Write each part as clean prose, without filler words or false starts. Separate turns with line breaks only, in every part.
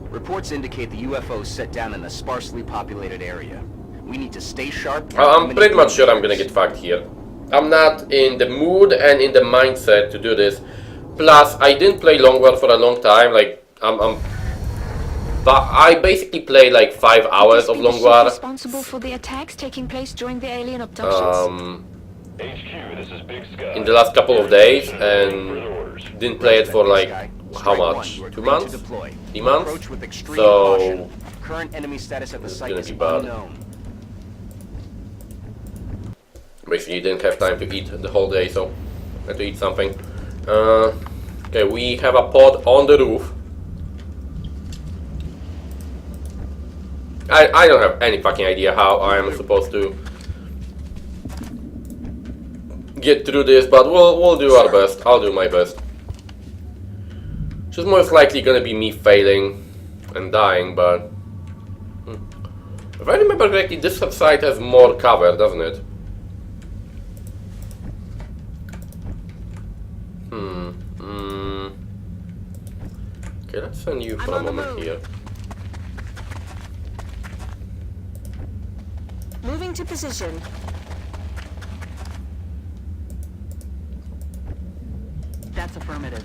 Reports indicate the UFO set down in a sparsely populated area. We need to stay sharp.
I'm pretty much sure I'm gonna get fucked here. I'm not in the mood and in the mindset to do this. Plus, I didn't play Long War for a long time. Like, but I basically played like 5 hours of Long War.
Responsible for the attacks taking place during the alien abductions.
HQ, this is Big Sky.
In the last couple of days, and didn't play it for like how much? 2 months? 3 months? So
current enemy status at the
it's
site
gonna
is
be bad.
unknown.
Basically, didn't have time to eat the whole day, so had to eat something. Okay, we have a pod on the roof. I don't have any fucking idea how I am supposed to get through this, but we'll do our best. I'll do my best. It's just most likely gonna be me failing and dying, but if I remember correctly, this site has more cover, doesn't it? Okay, let's send you for a moment here.
Moving to position.
That's affirmative.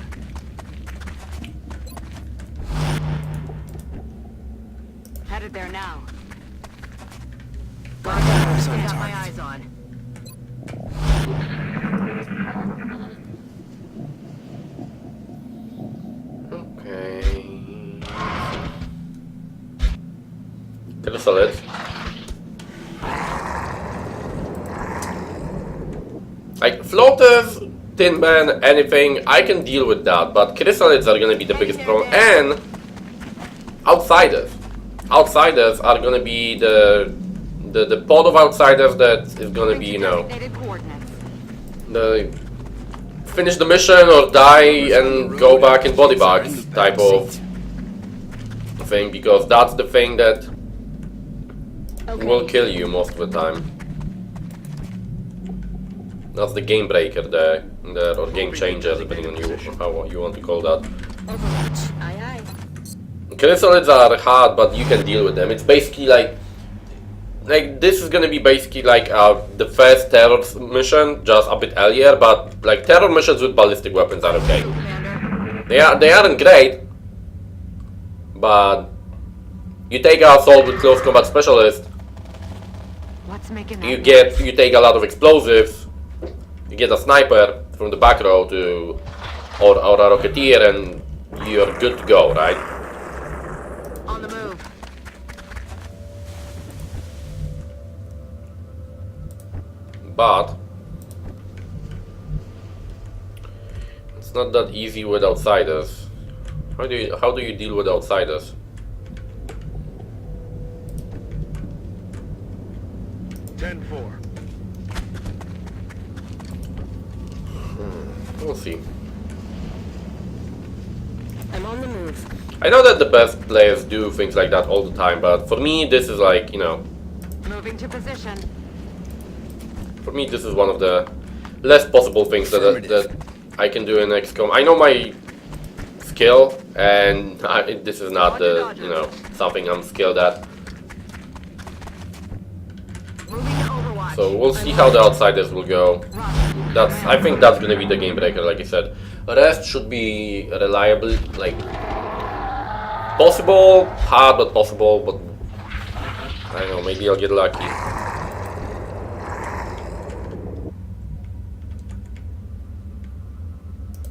Headed there now. Got my eyes on.
Okay. Chrysalids. Like floaters, tin man, anything, I can deal with that, but chrysalids are gonna be the biggest problem, and outsiders. Outsiders are gonna be the pod of outsiders that is gonna be, you know, the finish the mission or die and go back in body bags type of thing, because that's the thing that will kill you most of the time. That's the game breaker there, or game changer, depending on how you want to call that. Chrysalids are hard, but you can deal with them. It's basically like this is gonna be basically like the first terror mission, just a bit earlier. But like terror missions with ballistic weapons are okay. They aren't great, but you take an assault with close combat specialist. You take a lot of explosives. You get a sniper from the back row or a rocketeer, and you're good to go, right?
On the move.
But it's not that easy with outsiders. How do you deal with outsiders? We'll see.
I'm on the move.
I know that the best players do things like that all the time, but for me this is like, you know,
Moving to position.
for me this is one of the less possible things that I can do in XCOM. I know my skill, and this is not the, you know, something I'm skilled at.
Moving to Overwatch.
So we'll see how the outsiders will go. I think that's gonna be the game breaker, like I said. The rest should be reliable, like possible, hard but possible, but I don't know, maybe I'll get lucky.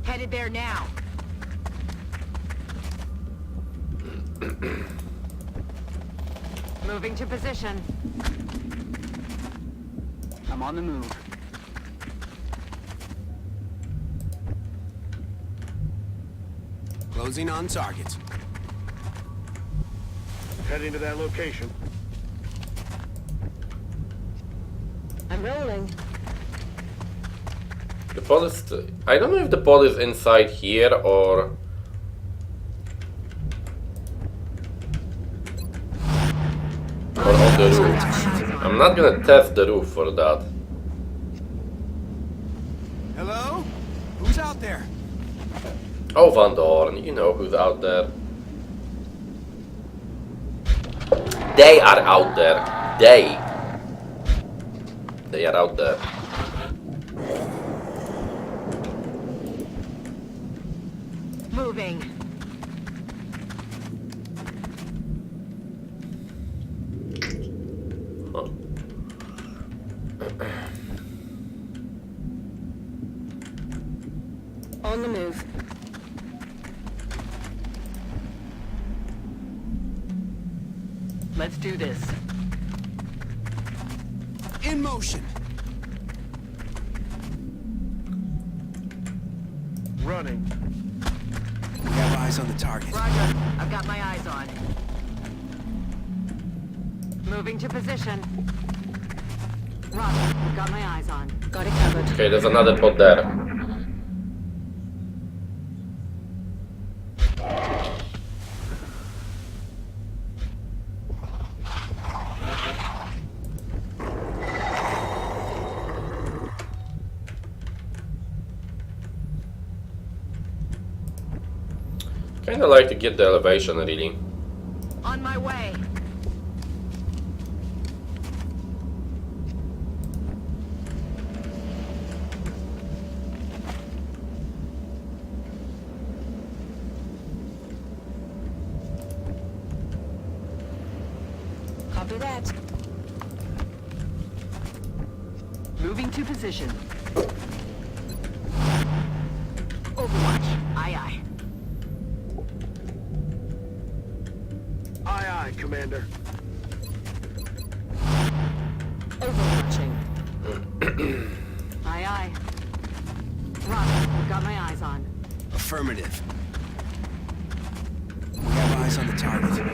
Headed there now. Moving to position.
I'm on the move.
Closing on target.
Heading to that location.
I'm rolling.
The pod is... I don't know if the pod is inside here or... or on the roof. I'm not gonna test the roof for that.
Hello? Who's out there?
Oh, Van Dorn, you know who's out there. They are out there. They are out there.
Moving.
Huh.
On the move.
Let's do this.
In motion.
Running.
We have eyes on the target.
Roger. I've got my eyes on. Moving to position. Roger. I've got my eyes on.
Got it covered.
Okay, there's another pod there. Kinda like to get the elevation, really.
On my way.
Copy that.
Moving to position. Overwatch. Aye, aye.
Aye, aye, Commander.
Overwatching.
Aye, aye. Roger. I've got my eyes on.
Affirmative. We have eyes on the target.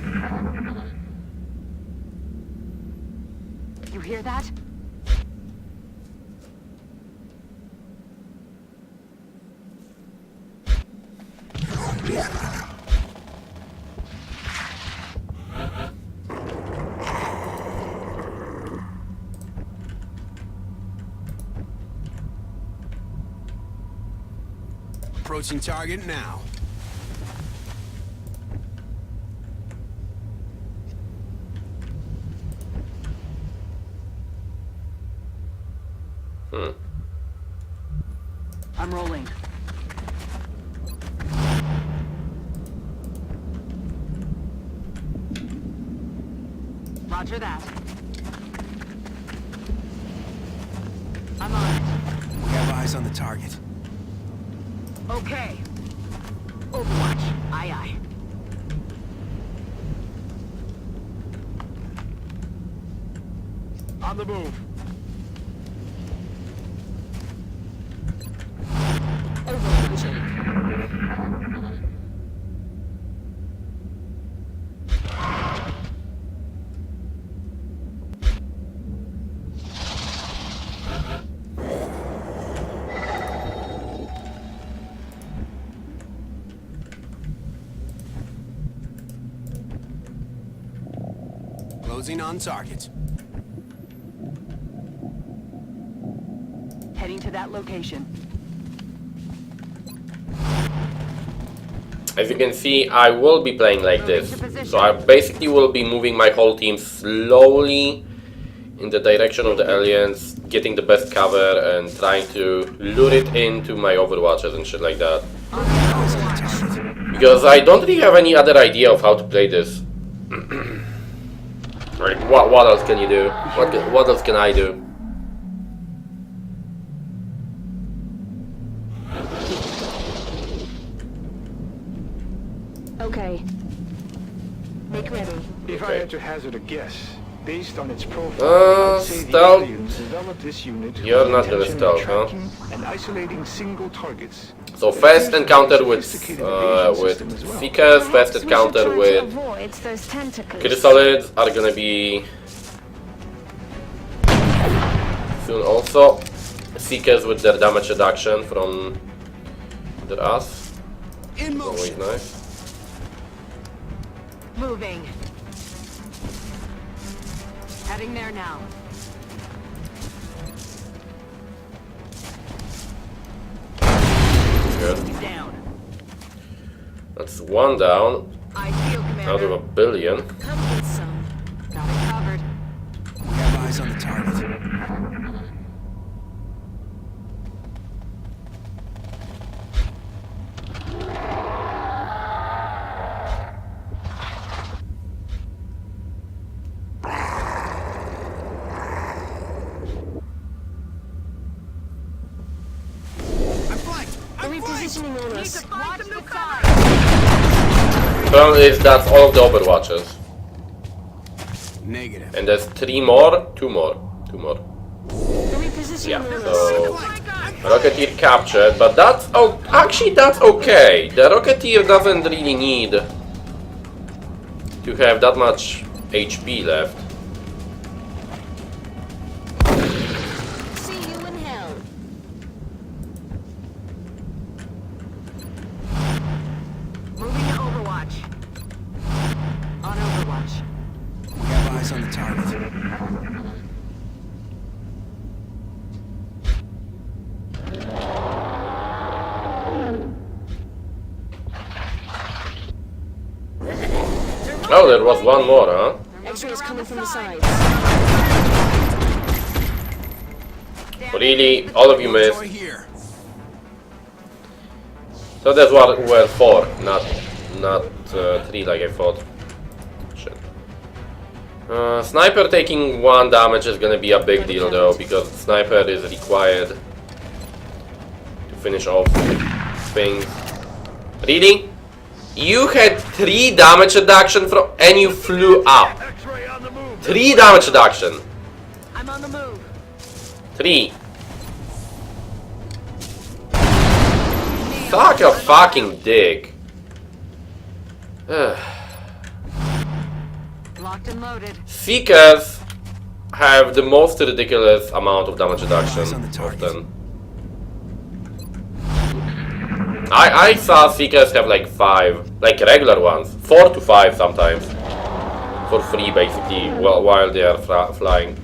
You hear that?
Approaching target now.
I'm rolling. Roger that. I'm on it.
We have eyes on the target.
Okay. Overwatch. Aye, aye.
On the move.
Overwatching.
Closing on target.
Heading to that location.
As you can see, I will be playing like this. So I basically will be moving my whole team slowly in the direction of the aliens, getting the best cover and trying to lure it into my overwatches and shit like that.
Eyes on the target.
Because I don't really have any other idea of how to play this. Like, what else can you do? What else can I do?
Okay. Make ready.
If I
Okay.
had to hazard a guess, based on its profile, I'd say the
stealth.
aliens developed this unit with
You're
the
not gonna
intention
stealth,
of
huh?
tracking and isolating single targets.
So fast encounter with Seekers, fast
Perhaps we should
encounter
try to
with
avoid those tentacles.
Chrysalids are gonna be soon also. Seekers with their damage reduction from their ass.
In
Always
motion.
nice.
Moving. Heading there now.
Good.
Down.
That's one down
I feel,
out of
Commander.
a billion.
Come get some.
eyes on the target.
Repositioning on us.
Watch the side.
Problem is that's all of the Overwatches.
Negative.
And there's 3 more? 2 more. 2 more.
Repositioning
Yeah,
on us.
so Rocketeer captured, but that's actually that's okay. The Rocketeer doesn't really need to have that much HP left.
See you in hell.
Moving to Overwatch. On Overwatch.
We have eyes on the target.
Oh, there was one more, huh?
X-rays coming from the sides.
Really? All of you missed.
Enjoy here.
So that's what were 4, not 3 like I thought. Shit. Sniper taking 1 damage is gonna be a big deal though, because sniper is required to finish off things. Really? You had 3 damage reduction from and you flew up. 3 damage reduction.
I'm on the move.
3. Suck a fucking dick.
Locked and loaded.
Seekers have the most ridiculous amount of damage reduction often. I saw Seekers have like 5, like regular ones, 4 to 5 sometimes, for free basically, while they are flying.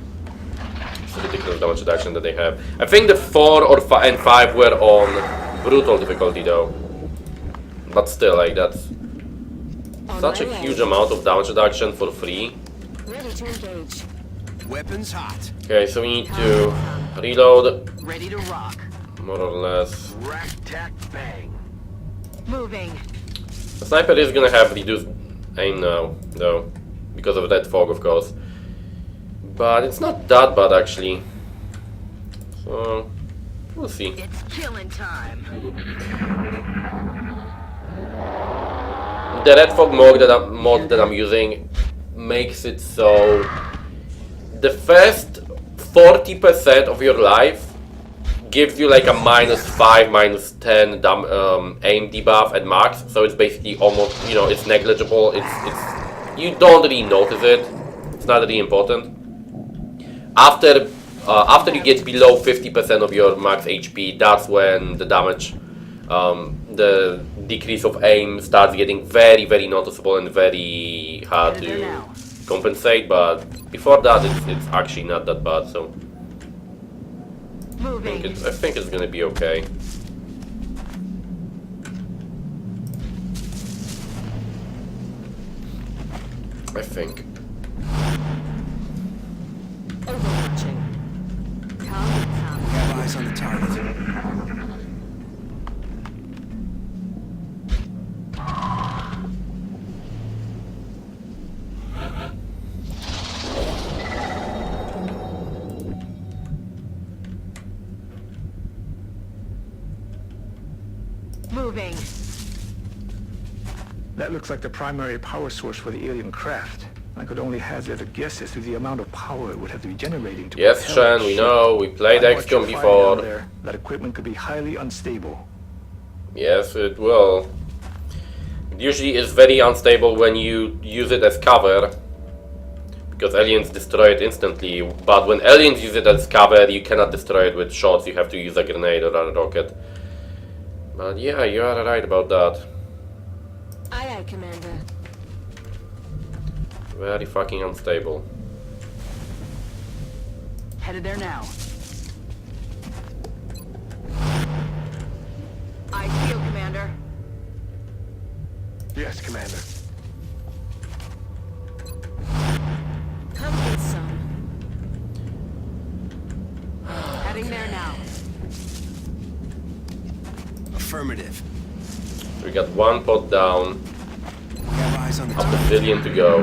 It's a ridiculous damage reduction that they have. I think the 4 or 5 were on brutal difficulty though, but still, like that's such a huge amount of damage reduction for free.
Ready to engage.
Weapons hot.
Okay, so we need to reload,
Ready to rock.
more or less.
Rack, tack, bang.
Moving.
The sniper is gonna have reduced aim now, though, because of that fog, of course. But it's not that bad, actually. So, we'll see.
It's killing time.
The red fog mod that I'm using makes it so the first 40% of your life gives you like a -5, -10 aim debuff at max, so it's basically almost, you know, it's negligible. It's you don't really notice it. It's not really important. After you get below 50% of your max HP, that's when the damage, the decrease of aim starts getting very, very noticeable and very hard to compensate. But before that, it's actually not that bad. So.
Moving.
I think it's gonna be okay. I think.
Overwatching.
Come get some.
We have eyes on the target.
Moving.
That looks like the primary power source for the alien craft. I could only hazard a guess as to the amount of power it would have to be generating to
Yes,
propel
Shan,
the
we
ship.
know. We played
By what
XCOM
you're finding
before.
down there, that equipment could be highly unstable.
Yes, it will. It usually is very unstable when you use it as cover, because aliens destroy it instantly. But when aliens use it as cover, you cannot destroy it with shots. You have to use a grenade or a rocket. But yeah, you are right about that.
Aye, aye, Commander.
Very fucking unstable.
Headed there now. I feel, Commander.
Yes, Commander.
Come get some.
Affirmative.
We got one pod down.
We have eyes on the
A
target.
bazillion to go.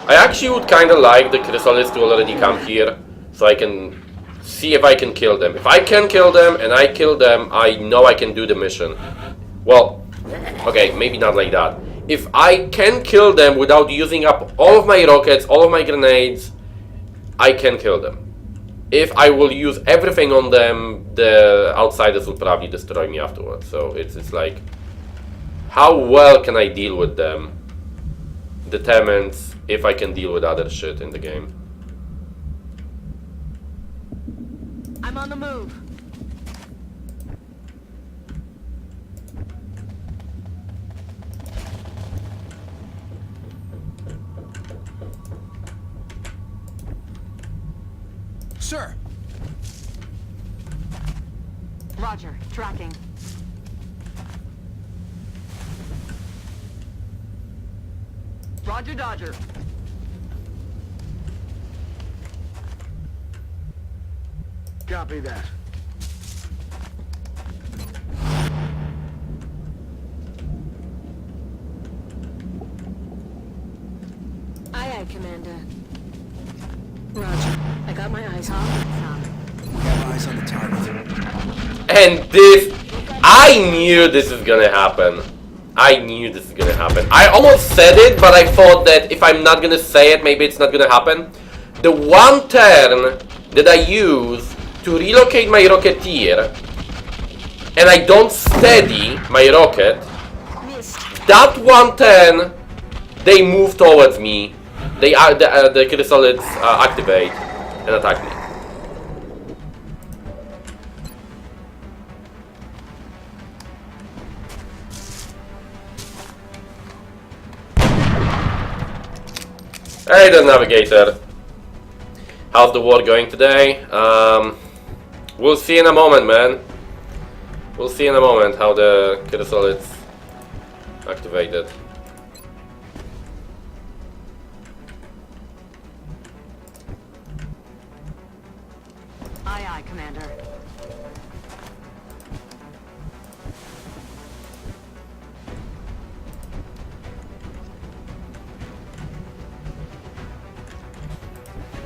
I actually would kind of like the Chrysalids to already come here, so I can see if I can kill them. If I can kill them and I kill them, I know I can do the mission. Well, okay, maybe not like that. If I can kill them without using up all of my rockets, all of my grenades, I can kill them. If I will use everything on them, the outsiders will probably destroy me afterwards. So it's like, how well can I deal with them determines if I can deal with other shit in the game.
I'm on the move.
Sir.
Roger, tracking. Roger, Dodger.
Copy that.
Aye, aye, Commander. Roger. I got my eyes on.
We have eyes on the target.
And this, I knew this is gonna happen. I knew this is gonna happen. I almost said it, but I thought that if I'm not gonna say it, maybe it's not gonna happen. The one turn that I use to relocate my Rocketeer, and I don't steady my rocket, that one turn, they move towards me. They the Chrysalids activate and attack me. Hey there, Navigator. How's the war going today? We'll see in a moment, man. We'll see in a moment how the Chrysalids activated.
Aye, aye, Commander.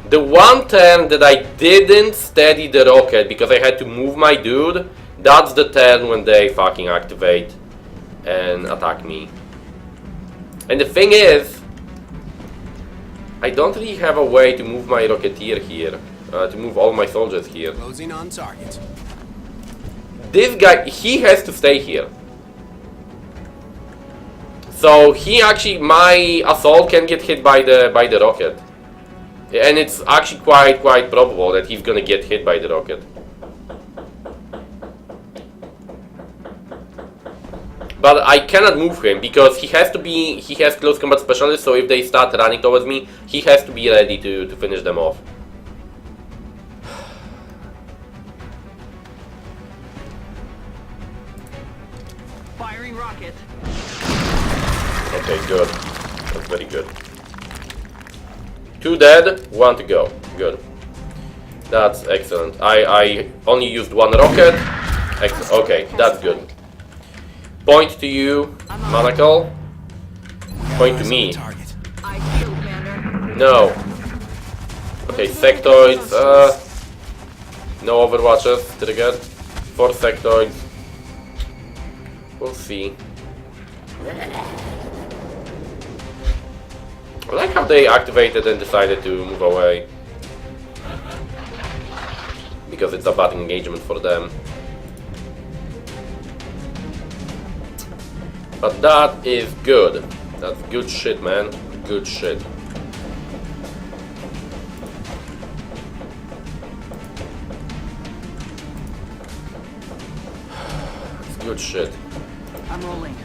The one turn that I didn't steady the rocket because I had to move my dude, that's the turn when they fucking activate and attack me. And the thing is, I don't really have a way to move my Rocketeer here, to move all my soldiers here.
Closing on target.
This guy, he has to stay here. So he actually, my assault can get hit by the rocket. And it's actually quite probable that he's gonna get hit by the rocket. But I cannot move him because he has close combat specialist, so if they start running towards me, he has to be ready to finish them off.
Firing rocket.
Okay, good. That's very good. 2 dead, 1 to go. Good. That's excellent. I only used 1 rocket. Okay, that's good. Point to you, Monocle. Point to me.
Target.
I do, Commander.
No. Okay, sectoids. No overwatches. Triggered. 4 sectoids. We'll see. I like how they activated and decided to move away. Because it's a bad engagement for them. But that is good. That's good shit, man. Good shit. It's good shit.
I'm rolling.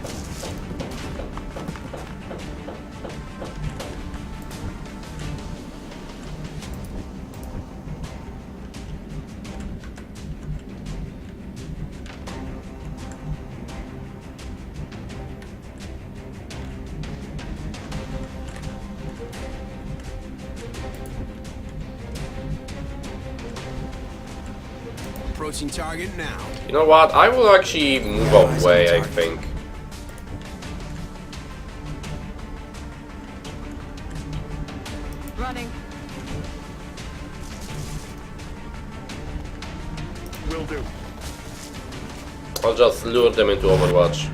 Approaching target now.
You know what? I will actually move away, I think.
Running.
Will do.
I'll just lure them into Overwatch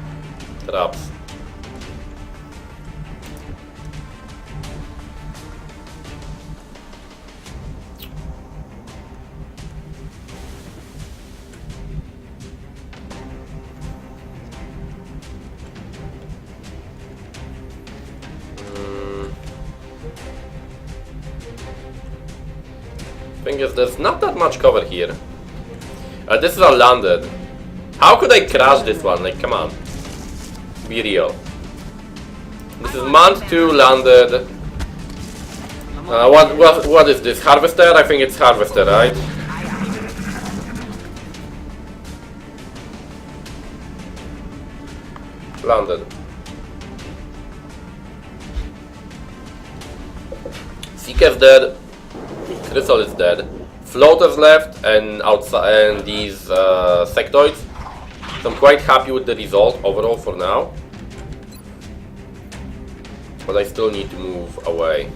traps. Thing is, there's not that much cover here. This is all landed. How could I crash this one? Like, come on. Be real. This is month 2 landed. What is this? Harvester? I think it's Harvester, right? Landed. Seeker's dead. Crystal is dead. Floaters left and outside and these sectoids. So I'm quite happy with the result overall for now. But I still need to move away.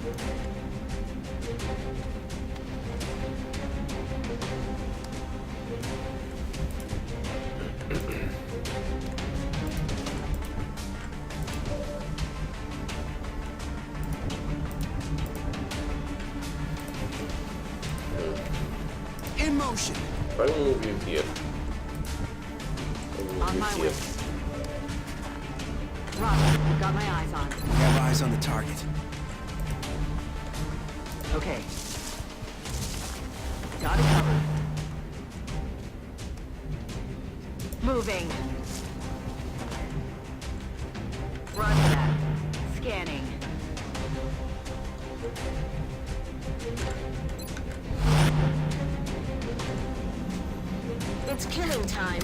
In motion.
I will move you here.
On my way. Roger, got my eyes on.
Have eyes on the target.
Okay. Got it covered. Moving. Roger that. Scanning. It's killing time.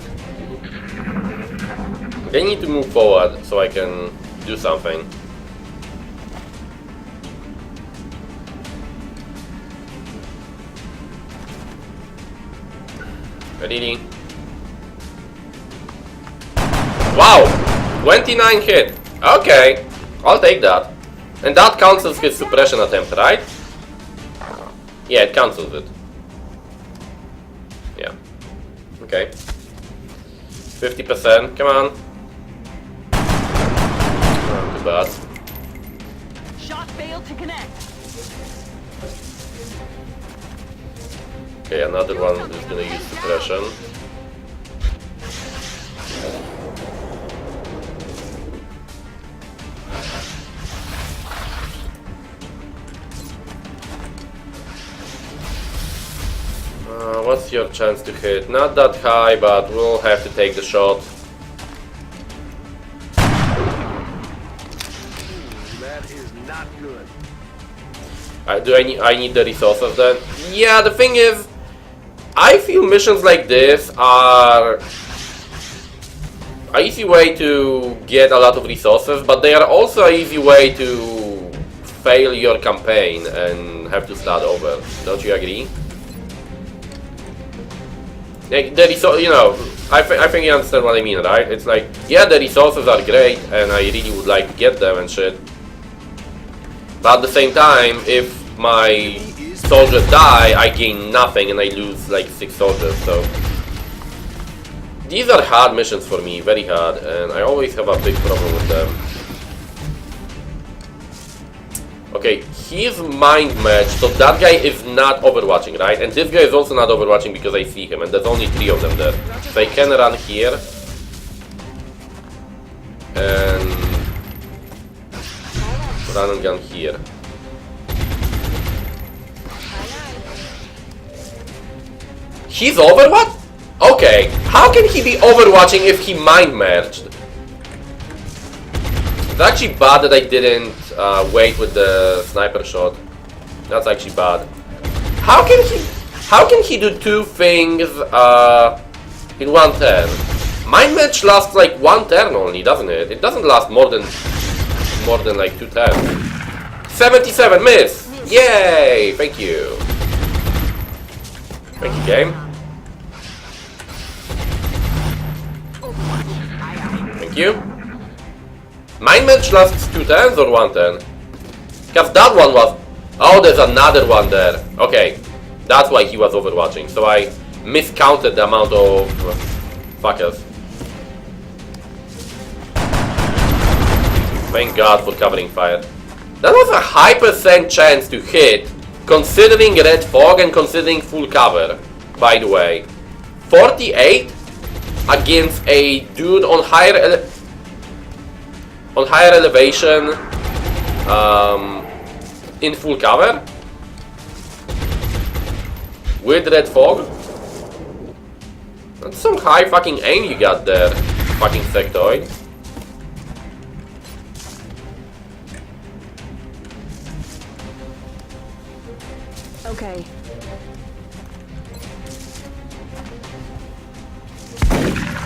They need to move forward so I can do something. Ready? Wow! 29 hit. Okay, I'll take that. And that cancels his suppression attempt, right? Yeah, it cancels it. Yeah. Okay. 50%, come on. Not too bad.
Shot failed to connect.
Okay, another one is gonna use suppression. What's your chance to hit? Not that high, but we'll have to take the shot.
That is not good.
I need the resources then? Yeah, the thing is, I feel missions like this are an easy way to get a lot of resources, but they are also an easy way to fail your campaign and have to start over. Don't you agree? Like, the you know, I think you understand what I mean, right? It's like, yeah, the resources are great, and I really would like to get them and shit. But at the same time, if my soldiers die, I gain nothing and I lose like 6 soldiers, so... These are hard missions for me, very hard, and I always have a big problem with them. Okay, he's mind matched, so that guy is not overwatching, right? And this guy is also not overwatching because I see him, and there's only 3 of them there. So I can run here. And... run and gun here. He's overwatch? Okay, how can he be overwatching if he mind merged? It's actually bad that I didn't wait with the sniper shot. That's actually bad. How can he do 2 things in 1 turn? Mind match lasts like 1 turn only, doesn't it? It doesn't last more than like 2 turns. 77 miss! Yay! Thank you. Thank you, game. Thank you. Mine match lasts 2 turns or 1 turn? Because that one was... Oh, there's another one there. Okay, that's why he was overwatching. So I miscounted the amount of fuckers. Thank God for covering fire. That was a high % chance to hit, considering red fog and considering full cover, by the way. 48 against a dude on higher elevation in full cover with red fog. That's some high fucking aim you got there, fucking sectoid.
Okay.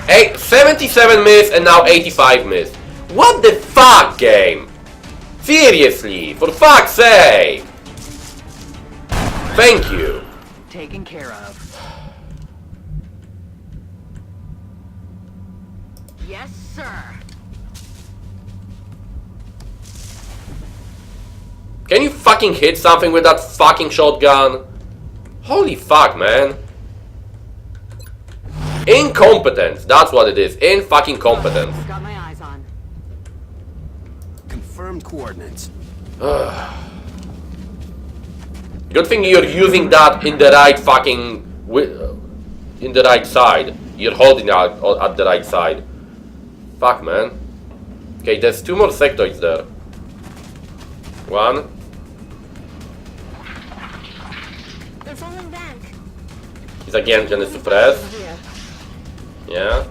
Hey, 77 miss and now 85 miss. What the fuck, game? Seriously, for fuck's sake. Thank you.
Taken care of. Yes, sir.
Can you fucking hit something with that fucking shotgun? Holy fuck, man. Incompetence, that's what it is. In fucking competence.
Got my eyes on.
Confirmed coordinates.
Good thing you're using that in the right fucking... in the right side. You're holding out at the right side. Fuck, man. Okay, there's 2 more sectoids there. 1.
They're falling back.
He's again gonna suppress.
Here.
Yeah.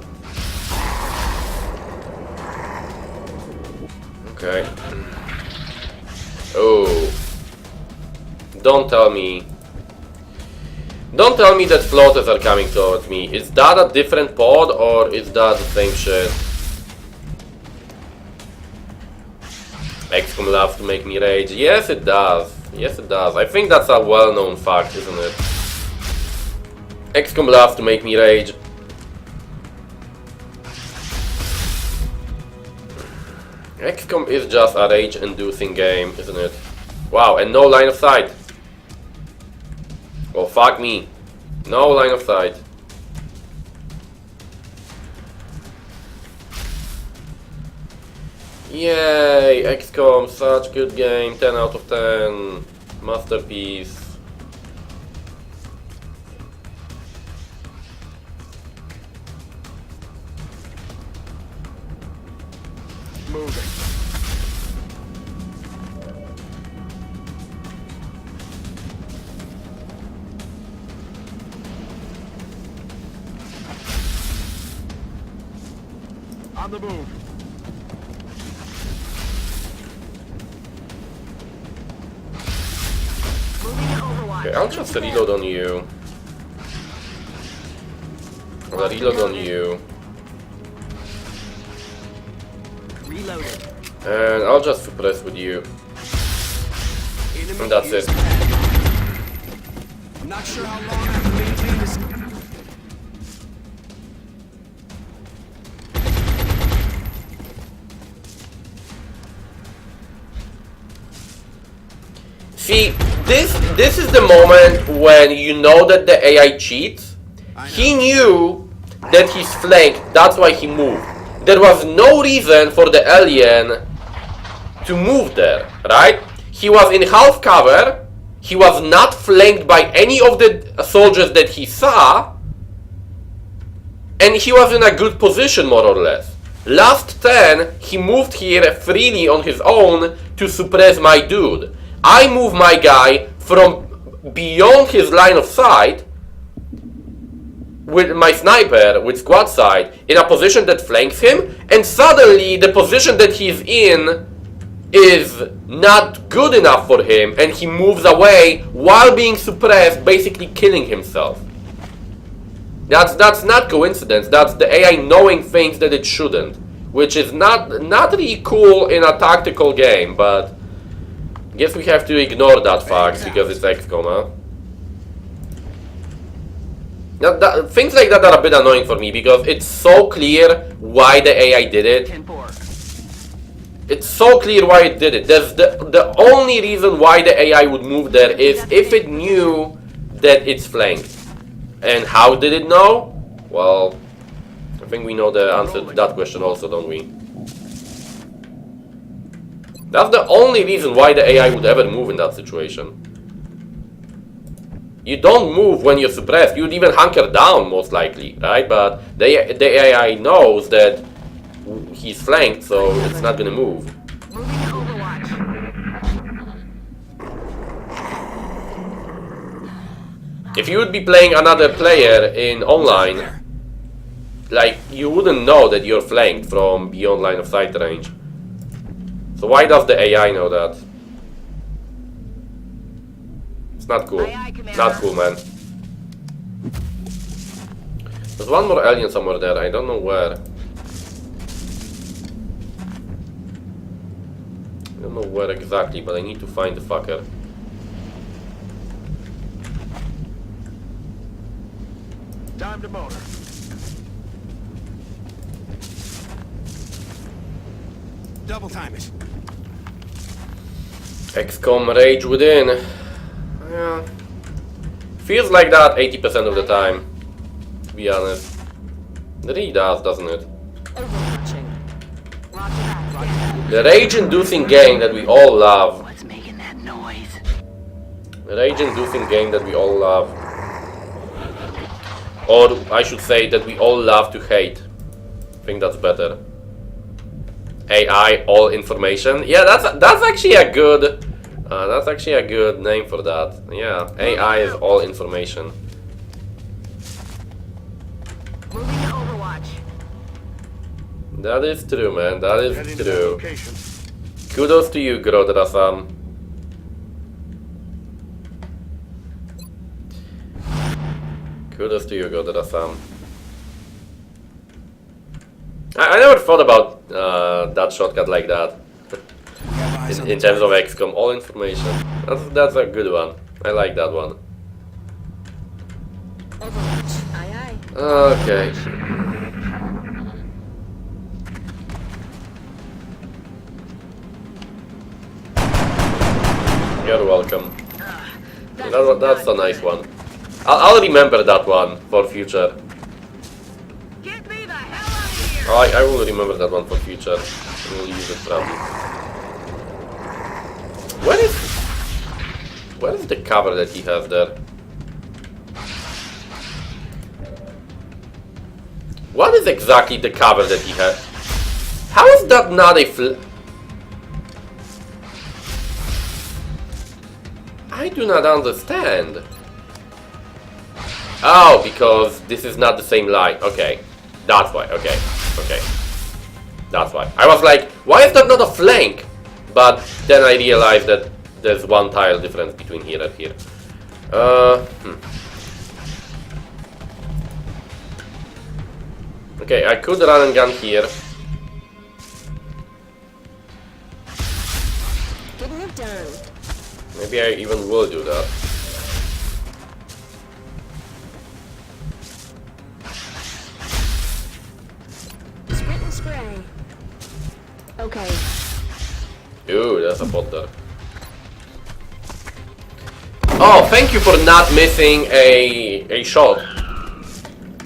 Okay. Oh. Don't tell me. Don't tell me that floaters are coming towards me. Is that a different pod or is that the same shit? XCOM loves to make me rage. Yes, it does. Yes, it does. I think that's a well-known fact, isn't it? XCOM loves to make me rage. XCOM is just a rage-inducing game, isn't it? Wow, and no line of sight. Oh, fuck me. No line of sight. Yay, XCOM, such good game, 10 out of 10, masterpiece.
Moving. On the move.
Moving to Overwatch.
Okay, I'll just reload on you. I'll reload on you.
Reloaded.
And I'll just suppress with you. And that's it.
I'm not sure how long I can maintain this.
See, this is the moment when you know that the AI cheats. He knew that he's flanked, that's why he moved. There was no reason for the alien to move there, right? He was in half cover, he was not flanked by any of the soldiers that he saw, and he was in a good position, more or less. Last turn, he moved here freely on his own to suppress my dude. I move my guy from beyond his line of sight with my sniper, with squad side, in a position that flanks him, and suddenly the position that he's in is not good enough for him, and he moves away while being suppressed, basically killing himself. That's not coincidence, that's the AI knowing things that it shouldn't, which is not really cool in a tactical game, but guess we have to ignore that fact because it's XCOM, huh? Things like that are a bit annoying for me because it's so clear why the AI did it. It's so clear why it did it. The only reason why the AI would move there is if it knew that it's flanked. And how did it know? Well, I think we know the answer to that question also, don't we? That's the only reason why the AI would ever move in that situation. You don't move when you're suppressed. You'd even hunker down, most likely, right? But the AI knows that he's flanked, so it's not gonna move.
Moving to Overwatch.
If you would be playing another player in online, like, you wouldn't know that you're flanked from beyond line of sight range. So why does the AI know that? It's not cool. Not cool, man. There's one more alien somewhere there. I don't know where. I don't know where exactly, but I need to find the fucker.
Time to motor.
Double time it.
XCOM Rage Within. Yeah. Feels like that 80% of the time, to be honest. It really does, doesn't it?
Overwatching. Roger that.
The rage-inducing game that we all love.
What's making that noise?
The rage-inducing game that we all love. Or I should say that we all love to hate. I think that's better. AI, all information. Yeah, that's actually a good name for that. Yeah, AI is all information.
Moving to Overwatch.
That is true, man. That is
Heading to
true.
location.
Kudos to you, Grodra-san. Kudos to you, Grodra-san. I never thought about that shortcut like that. In terms of XCOM, all information. That's a good one. I like that one.
Overwatch. Aye, aye.
Okay. You're welcome. That's a nice one. I'll remember that one for future.
Get me the hell out of here!
I will remember that one for future. I will use it probably. Where is the cover that he has there? What is exactly the cover that he has? How is that not a I do not understand. Oh, because this is not the same line. Okay. That's why. Okay. Okay. That's why. I was like, why is that not a flank? But then I realized that there's one tile difference between here and here. Okay, I could run and gun here.
Getting it done.
Maybe I even will do that.
Sprint and spray. Okay.
Ooh, there's a bot there. Oh, thank you for not missing a shot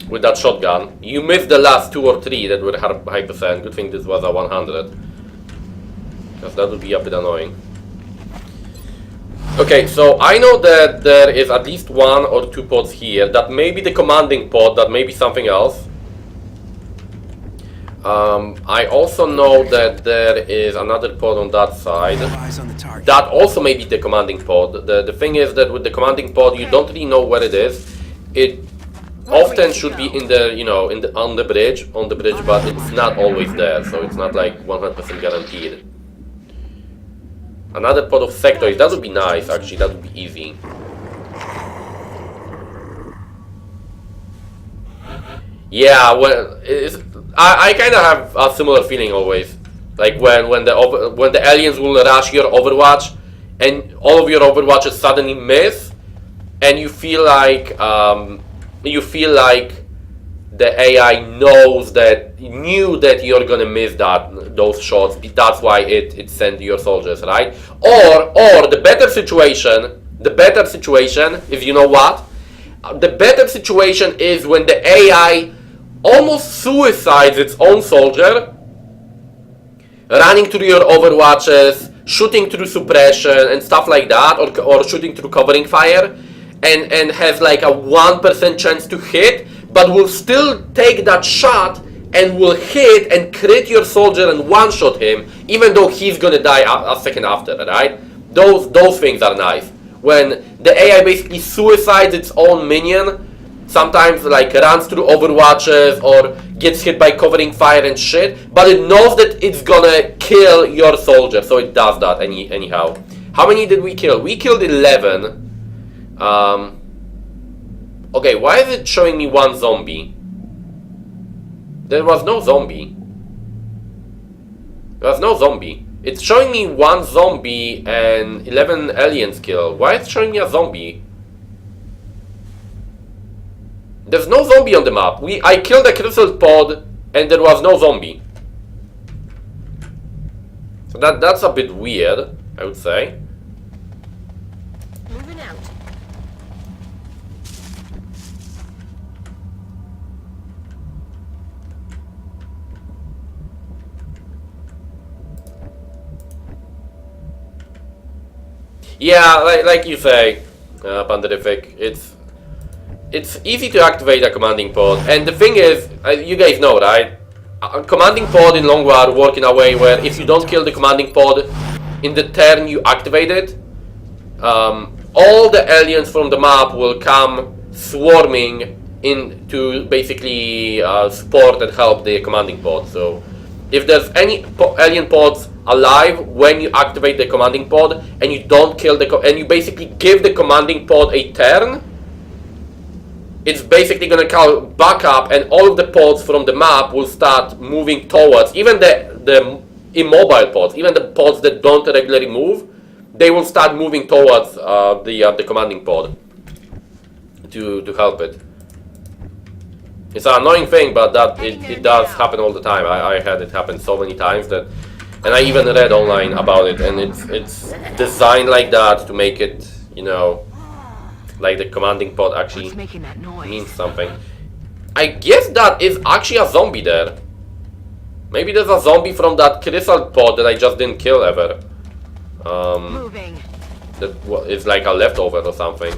with that shotgun. You missed the last 2 or 3 that were high percent. Good thing this was a 100. Because that would be a bit annoying. Okay, so I know that there is at least 1 or 2 pods here. That may be the commanding pod, that may be something else. I also know that there is another pod on that side.
Eyes on the target.
That also may be the commanding pod. The thing is that with the commanding pod, you don't really know where it is. It often should be in the, you know, on the bridge, but it's not always there, so it's not like 100% guaranteed. Another pod of sectoids, that would be nice, actually, that would be easy. Yeah, well, I kind of have a similar feeling always. Like when the aliens will rush your Overwatch, and all of your Overwatches suddenly miss, and you feel like you feel like the AI knew that you're gonna miss those shots. That's why it sent your soldiers, right? Or the better situation is, you know what? The better situation is when the AI almost suicides its own soldier, running through your overwatches, shooting through suppression and stuff like that, or shooting through covering fire, and has like a 1% chance to hit, but will still take that shot and will hit and crit your soldier and one-shot him, even though he's gonna die a second after, right? Those things are nice. When the AI basically suicides its own minion, sometimes like runs through overwatches or gets hit by covering fire and shit, but it knows that it's gonna kill your soldier, so it does that anyhow. How many did we kill? We killed 11. Okay, why is it showing me one zombie? There was no zombie. There was no zombie. It's showing me one zombie and 11 aliens killed. Why is it showing me a zombie? There's no zombie on the map. I killed a crystal pod and there was no zombie. So that's a bit weird, I would say.
Moving out.
Yeah, like you say, Panderific, it's easy to activate a commanding pod, and the thing is, you guys know, right? A commanding pod in Long War work in a way where if you don't kill the commanding pod in the turn you activate it, all the aliens from the map will come swarming in to basically support and help the commanding pod. So if there's any alien pods alive when you activate the commanding pod and you don't kill and you basically give the commanding pod a turn, it's basically gonna call back up and all of the pods from the map will start moving towards, even the immobile pods, even the pods that don't regularly move, they will start moving towards the commanding pod to help it. It's an annoying thing, but it does happen all the time. I had it happen so many times that, and I even read online about it, and it's designed like that to make it, you know, like the commanding pod actually means something. I guess that is actually a zombie there. Maybe there's a zombie from that crystal pod that I just didn't kill ever.
Moving.
That is like a leftover or something.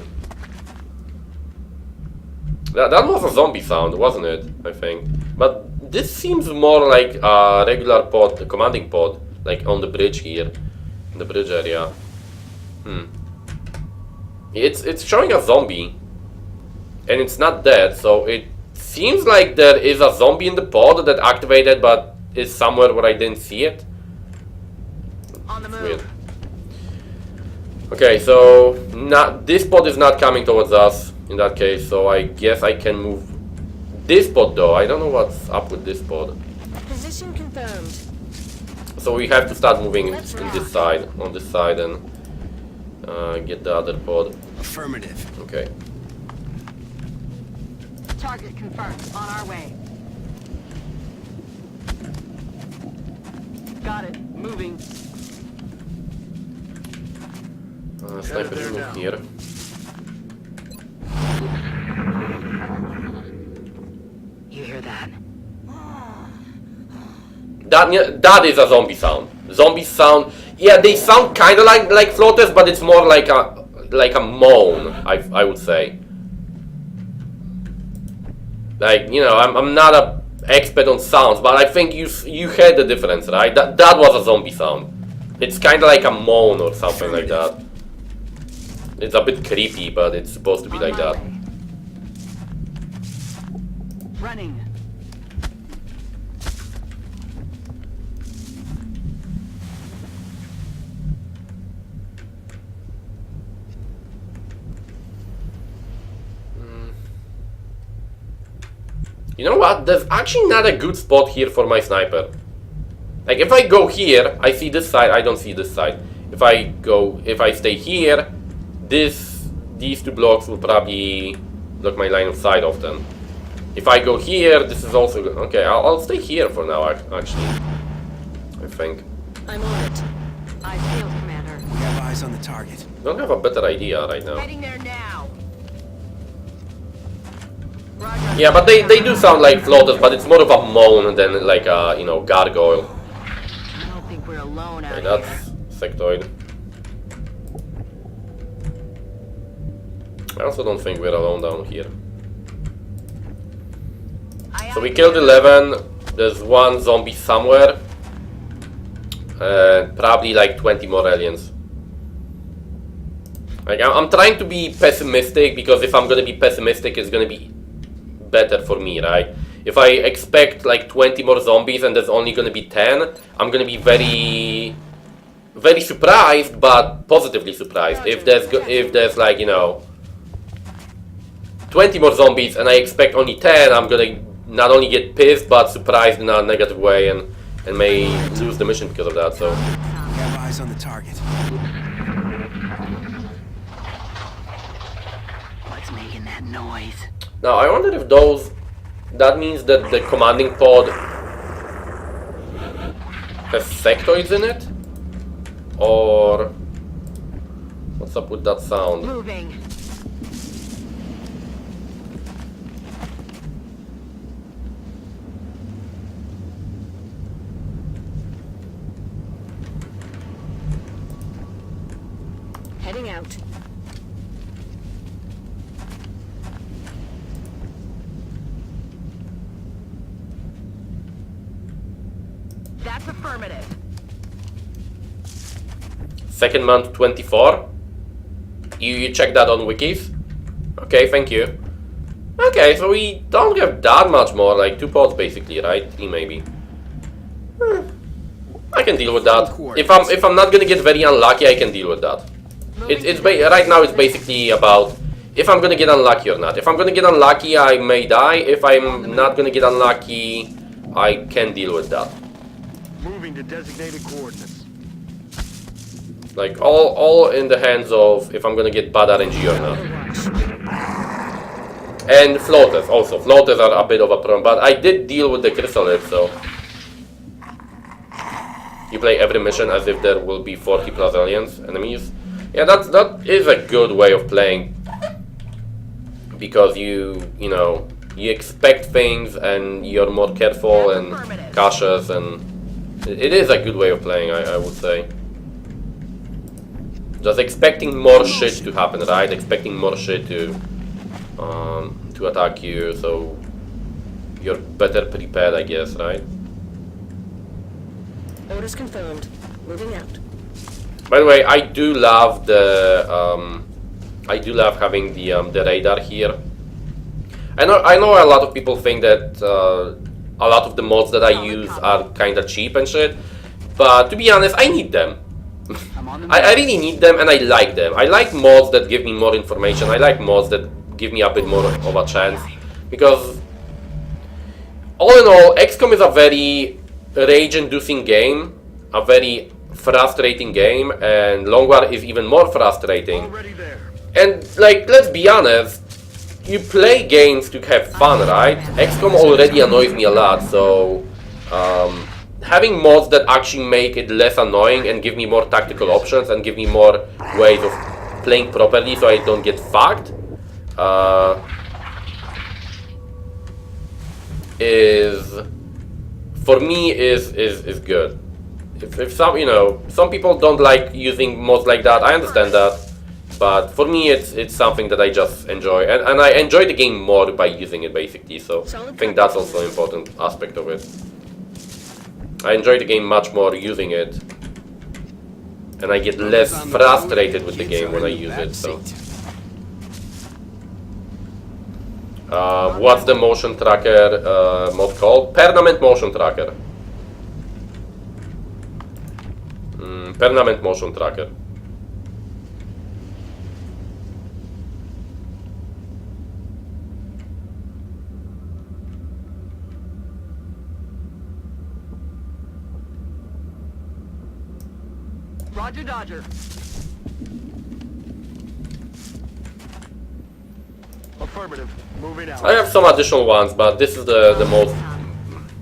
That was a zombie sound, wasn't it? I think. But this seems more like a regular pod, a commanding pod, like on the bridge here, in the bridge area. It's showing a zombie, and it's not dead, so it seems like there is a zombie in the pod that activated, but is somewhere where I didn't see it.
On the move.
Weird. Okay, so this pod is not coming towards us in that case, so I guess I can move this pod though. I don't know what's up with this pod.
Position confirmed.
So we have to start moving on this side, and get the other pod.
Affirmative.
Okay.
Target confirmed. On our way. Got it. Moving.
Sniper is move here.
You hear that?
That is a zombie sound. Zombie sound. Yeah, they sound kind of like floaters, but it's more like a moan. I would say. Like, you know, I'm not an expert on sounds, but I think you heard the difference, right? That was a zombie sound. It's kind of like a moan or something like that. It's a bit creepy, but it's supposed to be like that.
Running.
You know what? There's actually not a good spot here for my sniper. Like, if I go here, I see this side, I don't see this side. If I stay here, these two blocks will probably block my line of sight often. If I go here, this is also good. Okay, I'll stay here for now, actually. I think.
I'm on it. Eyes peeled, Commander.
We have eyes on the target.
Don't have a better idea right now.
Heading there now. Roger.
Yeah, but they do sound like floaters, but it's more of a moan than like a, you know, gargoyle.
I don't think we're alone out
Okay,
here.
that's sectoid. I also don't think we're alone down here. So we killed 11. There's one zombie somewhere. Probably like 20 more aliens. Like, I'm trying to be pessimistic, because if I'm gonna be pessimistic, it's gonna be better for me, right? If I expect like 20 more zombies and there's only gonna be 10, I'm gonna be very, very surprised, but positively surprised. If there's like, you know, 20 more zombies and I expect only 10, I'm gonna not only get pissed but surprised in a negative way, and may lose the mission because of that. So
We have eyes on the target.
What's making that noise?
now I wonder if that means that the commanding pod has sectoids in it, or what's up with that sound?
Moving.
Heading out.
That's affirmative.
Second month 24. You check that on wikis? Okay, thank you. Okay, so we don't have that much more, like 2 pods basically, right? 3 maybe. I can deal with that. If I'm not gonna get very unlucky, I can deal with that. Right now it's basically about if I'm gonna get unlucky or not. If I'm gonna get unlucky, I may die. If I'm not gonna get unlucky, I can deal with that.
Moving to designated coordinates.
Like all in the hands of if I'm gonna get bad RNG or not. And floaters also. Floaters are a bit of a problem, but I did deal with the chrysalid, so you play every mission as if there will be 40 plus aliens enemies. Yeah, that is a good way of playing, because you know, you expect things and you're more careful and cautious, and it is a good way of playing, I would say. Just expecting more shit to happen, right? Expecting more shit to attack you, so you're better prepared, I guess, right?
Orders confirmed. Moving out.
By the way, I do love the having the radar here. I know a lot of people think that a lot of the mods that I use are kind of cheap and shit, but to be honest, I need them. I really need them, and I like them. I like mods that give me more information. I like mods that give me a bit more of a chance, because all in all, XCOM is a very rage-inducing game, a very frustrating game, and Long War is even more frustrating.
Already there.
And like, let's be honest, you play games to have fun, right? XCOM already annoys me a lot, so having mods that actually make it less annoying and give me more tactical options and give me more ways of playing properly so I don't get fucked is, for me, is good. If some, you know, some people don't like using mods like that, I understand that, but for me it's something that I just enjoy, and I enjoy the game more by using it basically, so I think that's also an important aspect of it. I enjoy the game much more using it, and I get less frustrated with the game when I use it, so. What's the motion tracker mod called? Permanent motion tracker. Permanent motion tracker.
Roger, Dodger.
Affirmative. Moving out.
I have some additional ones, but this is the most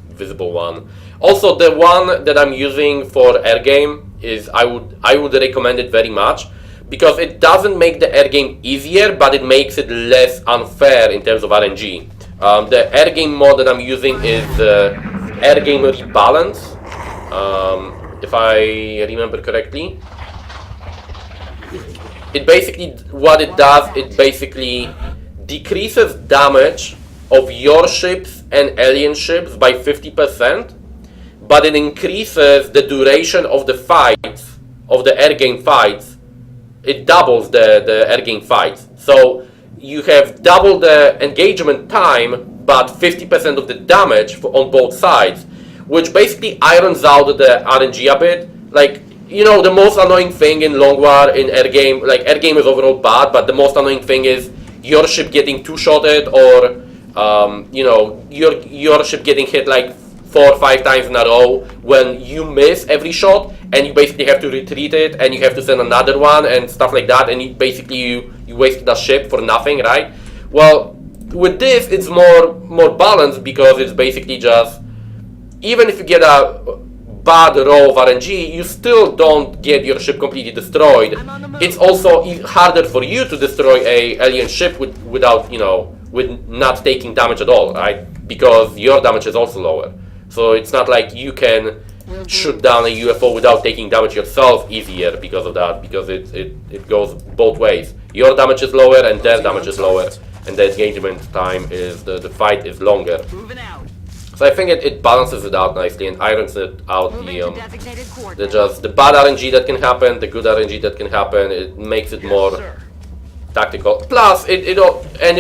visible one. Also, the one that I'm using for air game is I would recommend it very much because it doesn't make the air game easier, but it makes it less unfair in terms of RNG. The air game mod that I'm using is air game rebalance, if I remember correctly. It basically, what it does, it basically decreases damage of your ships and alien ships by 50%, but it increases the duration of the fights, of the air game fights. It doubles the air game fights. So you have double the engagement time, but 50% of the damage on both sides, which basically irons out the RNG a bit. Like, you know, the most annoying thing in Long War, in air game, like air game is overall bad, but the most annoying thing is your ship getting two-shotted, or you know, your ship getting hit like 4 or 5 times in a row when you miss every shot and you basically have to retreat it and you have to send another one and stuff like that, and you wasted a ship for nothing, right? Well, with this it's more balanced because it's basically just, even if you get a bad row of RNG, you still don't get your ship completely destroyed. It's also harder for you to destroy a alien ship without, you know, with not taking damage at all, right? Because your damage is also lower. So it's not like you can shoot down a UFO without taking damage yourself easier because of that, because it goes both ways. Your damage is lower and their damage is lower, and the engagement time is, the fight is longer. So I think it balances it out nicely and irons it out, the bad RNG that can happen, the good RNG that can happen. It makes it more tactical. Plus, it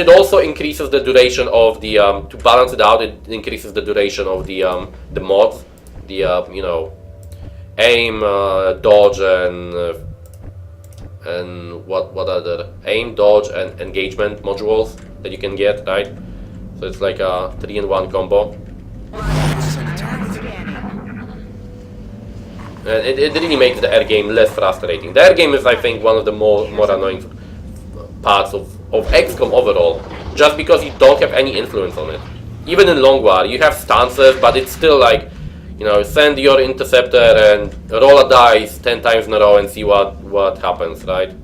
also increases the duration of the to balance it out. It increases the duration of the mods, the you know, aim, dodge, and what other aim, dodge, and engagement modules that you can get, right? So it's like a 3-in-1 combo. And it really makes the air game less frustrating. The air game is, I think, one of the more annoying parts of XCOM overall, just because you don't have any influence on it. Even in Long War, you have stances, but it's still like, you know, send your interceptor and roll a dice 10 times in a row and see what happens, right?